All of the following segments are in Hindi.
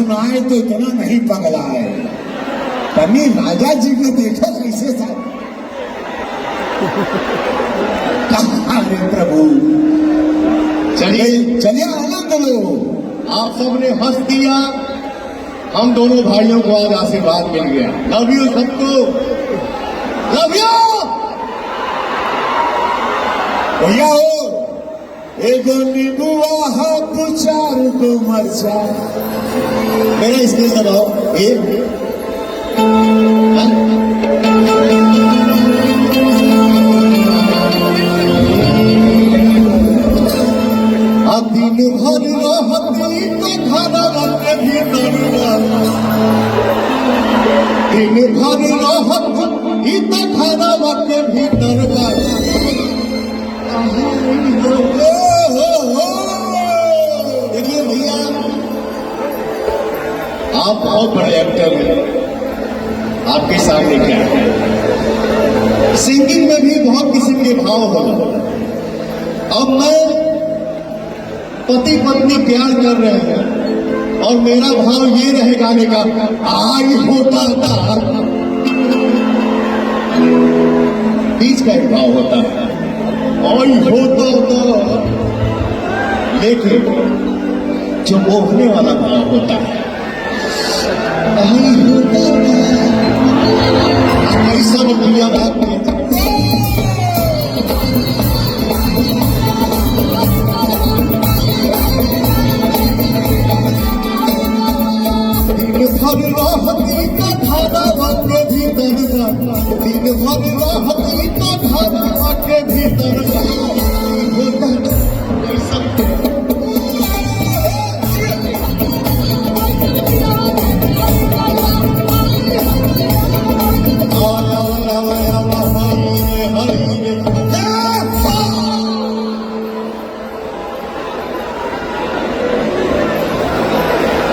सुनाए तो इतना नहीं पगलाए। कभी राजा जी को देखो कैसे था। कहाँ रे प्रभु। चलिए आनंद लो। आप सबने हंस दिया, हम दोनों भाइयों को आज आशीर्वाद मिल गया। लव यू सबको, लव यू। भैया हो एगो नींबुआ हाथ चार दो मरचा। मेरा स्केल दबाओ। दिन भर रहती तो घरवा के भीतर, दिन भर रहती तो घरवा के भीतर। देखिए भैया, आप बहुत बड़े एक्टर हैं, आपके सामने क्या है। सिंगिंग में भी बहुत किस्म के भाव होगा। अब मैं पति पत्नी प्यार कर रहे हैं और मेरा भाव ये रहे गाने का, आई होता था। बीच का एक भाव होता है, आई होता था। लेकिन जो मोहने वाला भाव होता है, आई होता था। ऐसा दुनिया बात भर रहती तो घरवा के भीतर, दिन भर रहती तो घरवा के भीतर।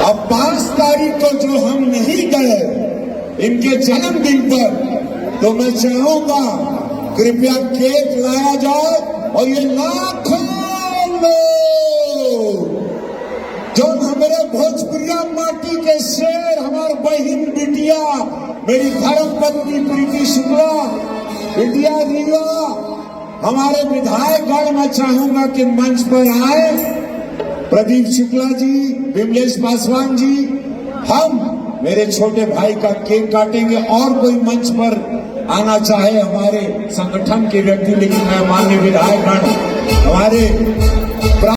अब 5 तारीख को जो हम नहीं गए इनके जन्मदिन पर, तो मैं चाहूंगा कृपया केक लाया जाए और ये लाखों लोग जो हमारे भोजपुरिया माटी के शेर, हमार बहन बिटिया, मेरी धर्म पत्नी प्रीति शुक्ला, बिटिया रीवा, हमारे विधायकगण, मैं चाहूंगा कि मंच पर आए। प्रदीप शुक्ला जी, विमलेश पासवान जी, हम मेरे छोटे भाई का केक काटेंगे। और कोई मंच पर आना चाहे हमारे संगठन के व्यक्ति, लेकिन मैं माननीय विधायकगण हमारे